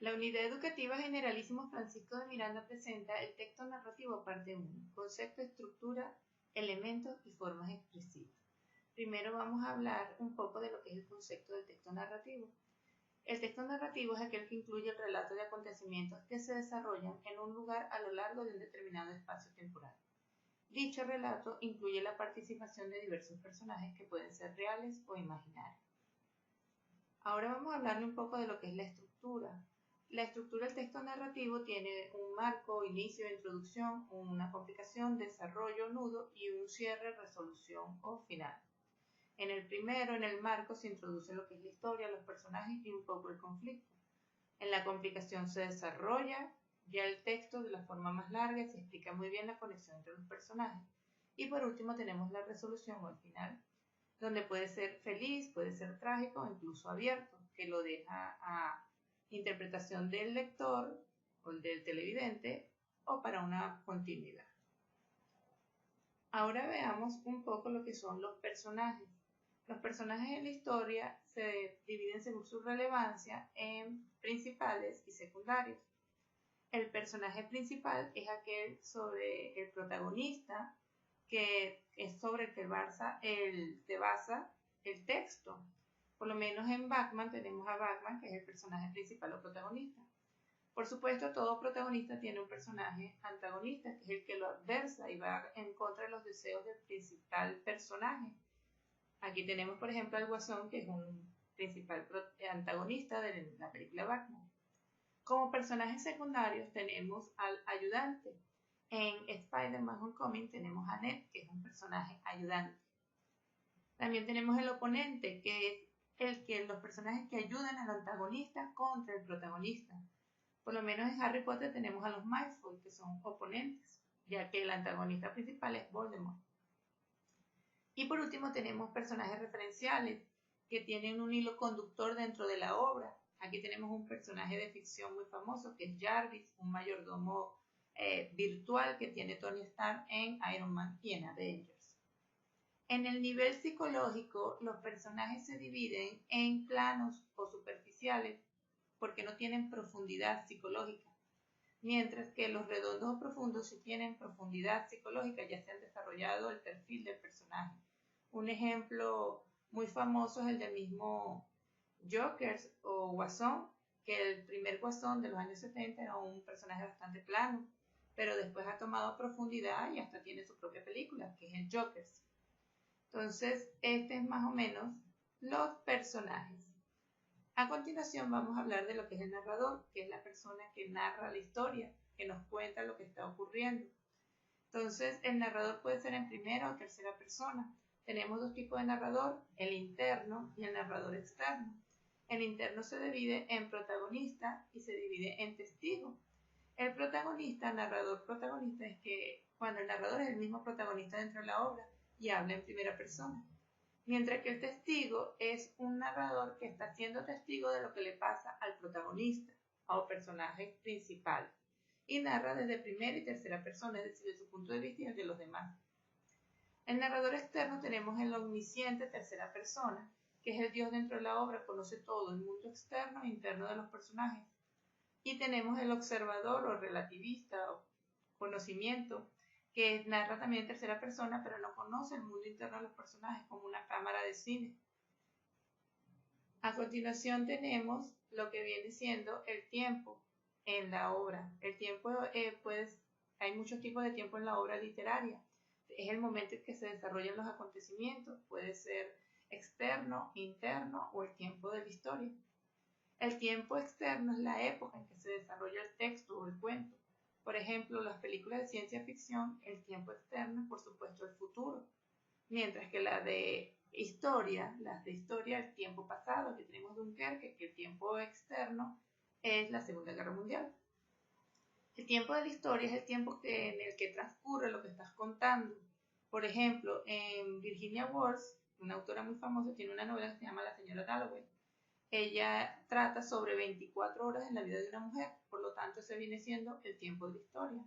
La Unidad Educativa Generalísimo Francisco de Miranda presenta el texto narrativo parte 1, concepto, estructura, elementos y formas expresivas. Primero vamos a hablar un poco de lo que es el concepto del texto narrativo. El texto narrativo es aquel que incluye el relato de acontecimientos que se desarrollan en un lugar a lo largo de un determinado espacio temporal. Dicho relato incluye la participación de diversos personajes que pueden ser reales o imaginarios. Ahora vamos a hablarle un poco de lo que es la estructura. La estructura del texto narrativo tiene un marco, inicio, introducción, una complicación, desarrollo, nudo y un cierre, resolución o final. En el primero, en el marco, se introduce lo que es la historia, los personajes y un poco el conflicto. En la complicación se desarrolla ya el texto de la forma más larga y se explica muy bien la conexión entre los personajes. Y por último tenemos la resolución o el final, donde puede ser feliz, puede ser trágico o incluso abierto, que lo deja a interpretación del lector o del televidente o para una continuidad. Ahora veamos un poco lo que son los personajes. Los personajes en la historia se dividen según su relevancia en principales y secundarios. El personaje principal es aquel sobre el protagonista, que es sobre el que se basa el texto. Por lo menos en Batman tenemos a Batman, que es el personaje principal o protagonista. Por supuesto, todo protagonista tiene un personaje antagonista, que es el que lo adversa y va en contra de los deseos del principal personaje. Aquí tenemos, por ejemplo, al Guasón, que es un principal antagonista de la película Batman. Como personajes secundarios tenemos al ayudante. En Spider-Man Homecoming tenemos a Ned, que es un personaje ayudante. También tenemos el oponente, que es los personajes que ayudan al antagonista contra el protagonista. Por lo menos en Harry Potter tenemos a los Malfoy, que son oponentes, ya que el antagonista principal es Voldemort. Y por último tenemos personajes referenciales, que tienen un hilo conductor dentro de la obra. Aquí tenemos un personaje de ficción muy famoso, que es Jarvis, un mayordomo virtual que tiene Tony Stark en Iron Man y en Avengers. En el nivel psicológico, los personajes se dividen en planos o superficiales porque no tienen profundidad psicológica, mientras que los redondos o profundos sí tienen profundidad psicológica, ya se han desarrollado el perfil del personaje. Un ejemplo muy famoso es el del mismo Joker o Guasón, que el primer Guasón de los años 70 era un personaje bastante plano, pero después ha tomado profundidad y hasta tiene su propia película, que es el Joker. Entonces, este es más o menos los personajes. A continuación vamos a hablar de lo que es el narrador, que es la persona que narra la historia, que nos cuenta lo que está ocurriendo. Entonces, el narrador puede ser en primera o tercera persona. Tenemos dos tipos de narrador, el interno y el narrador externo. El interno se divide en protagonista y se divide en testigo. El protagonista, narrador protagonista, es que cuando el narrador es el mismo protagonista dentro de la obra y habla en primera persona. Mientras que el testigo es un narrador que está siendo testigo de lo que le pasa al protagonista o personaje principal y narra desde primera y tercera persona, es decir, de su punto de vista y el de los demás. El narrador externo tenemos el omnisciente tercera persona, que es el Dios dentro de la obra, conoce todo el mundo externo e interno de los personajes. Y tenemos el observador o relativista o conocimiento, que narra también en tercera persona, pero no conoce el mundo interno de los personajes como una cámara de cine. A continuación tenemos lo que viene siendo el tiempo en la obra. El tiempo, hay muchos tipos de tiempo en la obra literaria. Es el momento en que se desarrollan los acontecimientos. Puede ser externo, interno o el tiempo de la historia. El tiempo externo es la época en que se desarrolla el texto o el cuento. Por ejemplo, las películas de ciencia ficción, el tiempo externo es por supuesto el futuro, mientras que las de historia, el tiempo pasado, que tenemos Dunkerque, que el tiempo externo es la Segunda Guerra Mundial. El tiempo de la historia es el tiempo en el que transcurre lo que estás contando. Por ejemplo, en Virginia Woolf, una autora muy famosa, tiene una novela que se llama La señora Dalloway. Ella trata sobre 24 horas en la vida de una mujer, por lo tanto ese viene siendo el tiempo de la historia.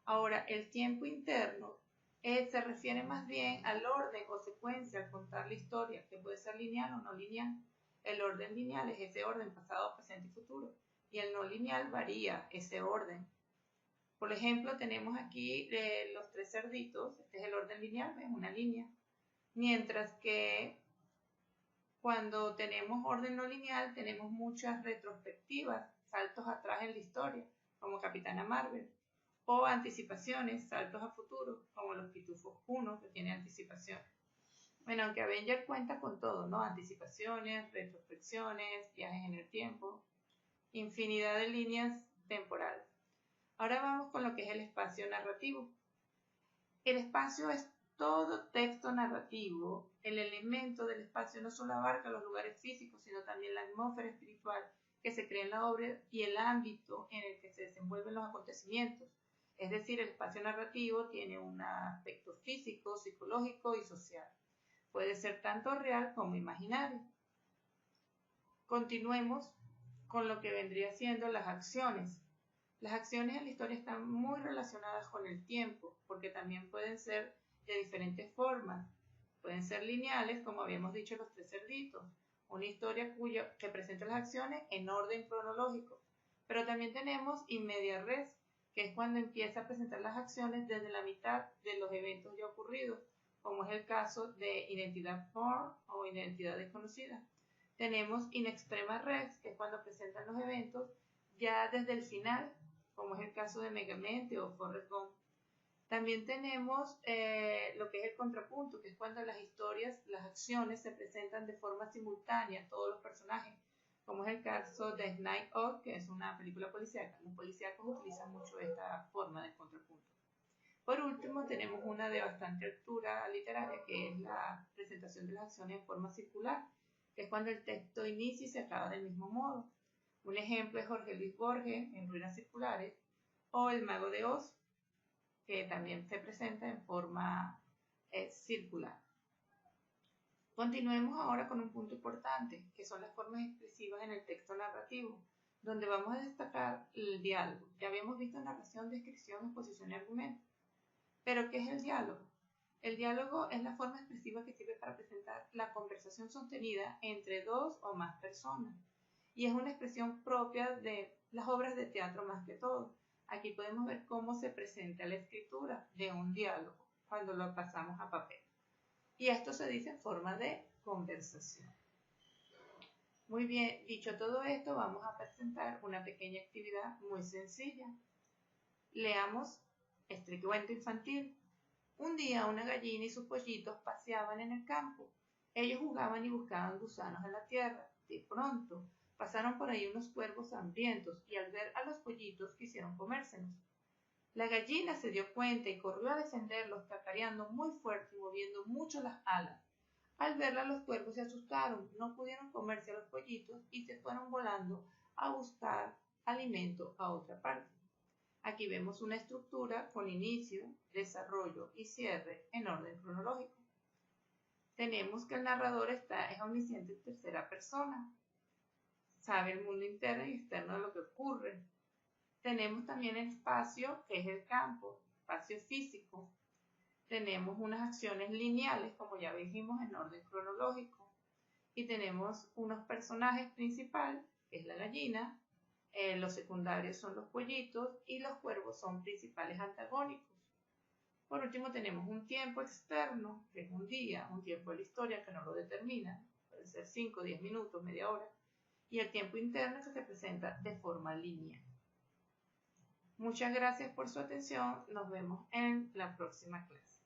Ahora, el tiempo interno se refiere más bien al orden o secuencia al contar la historia, que puede ser lineal o no lineal. El orden lineal es ese orden pasado, presente y futuro, y el no lineal varía ese orden. Por ejemplo, tenemos aquí los 3 cerditos, este es el orden lineal, es una línea, mientras que cuando tenemos orden no lineal tenemos muchas retrospectivas, saltos atrás en la historia, como Capitana Marvel, o anticipaciones, saltos a futuro, como los Pitufos 1, que tiene anticipaciones. Bueno, aunque Avenger cuenta con todo, ¿no? Anticipaciones, retrospecciones, viajes en el tiempo, infinidad de líneas temporales. Ahora vamos con lo que es el espacio narrativo. El espacio es todo texto narrativo. El elemento del espacio no solo abarca los lugares físicos, sino también la atmósfera espiritual que se crea en la obra y el ámbito en el que se desenvuelven los acontecimientos. Es decir, el espacio narrativo tiene un aspecto físico, psicológico y social. Puede ser tanto real como imaginario. Continuemos con lo que vendría siendo las acciones. Las acciones en la historia están muy relacionadas con el tiempo, porque también pueden ser de diferentes formas. Pueden ser lineales, como habíamos dicho los 3 cerditos, una historia que presenta las acciones en orden cronológico. Pero también tenemos in media res, que es cuando empieza a presentar las acciones desde la mitad de los eventos ya ocurridos, como es el caso de Identidad Born o Identidad Desconocida. Tenemos in extrema res, que es cuando presentan los eventos ya desde el final, como es el caso de Megamente o Forrest Gump. También tenemos lo que es el contrapunto, que es cuando las historias, las acciones se presentan de forma simultánea a todos los personajes, como es el caso de Night Out, que es una película policíaca. Los policíacos utilizan mucho esta forma de contrapunto. Por último, tenemos una de bastante altura literaria, que es la presentación de las acciones en forma circular, que es cuando el texto inicia y se acaba del mismo modo. Un ejemplo es Jorge Luis Borges en Ruinas Circulares o El Mago de Oz, que también se presenta en forma circular. Continuemos ahora con un punto importante, que son las formas expresivas en el texto narrativo, donde vamos a destacar el diálogo. Ya habíamos visto narración, descripción, exposición y argumento. ¿Pero qué es el diálogo? El diálogo es la forma expresiva que sirve para presentar la conversación sostenida entre 2 o más personas. Y es una expresión propia de las obras de teatro más que todo. Aquí podemos ver cómo se presenta la escritura de un diálogo cuando lo pasamos a papel. Y esto se dice en forma de conversación. Muy bien, dicho todo esto, vamos a presentar una pequeña actividad muy sencilla. Leamos este cuento infantil. Un día una gallina y sus pollitos paseaban en el campo. Ellos jugaban y buscaban gusanos en la tierra. De pronto, pasaron por ahí unos cuervos hambrientos y al ver a los pollitos quisieron comérselos. La gallina se dio cuenta y corrió a defenderlos, cacareando muy fuerte y moviendo mucho las alas. Al verla los cuervos se asustaron, no pudieron comerse a los pollitos y se fueron volando a buscar alimento a otra parte. Aquí vemos una estructura con inicio, desarrollo y cierre en orden cronológico. Tenemos que el narrador es omnisciente en tercera persona. Sabe el mundo interno y externo de lo que ocurre. Tenemos también el espacio, que es el campo, espacio físico. Tenemos unas acciones lineales, como ya dijimos, en orden cronológico. Y tenemos unos personajes principales, que es la gallina, los secundarios son los pollitos y los cuervos son principales antagónicos. Por último tenemos un tiempo externo, que es un día, un tiempo de la historia que no lo determina, puede ser 5, 10 minutos, media hora, y el tiempo interno que se presenta de forma lineal. Muchas gracias por su atención, nos vemos en la próxima clase.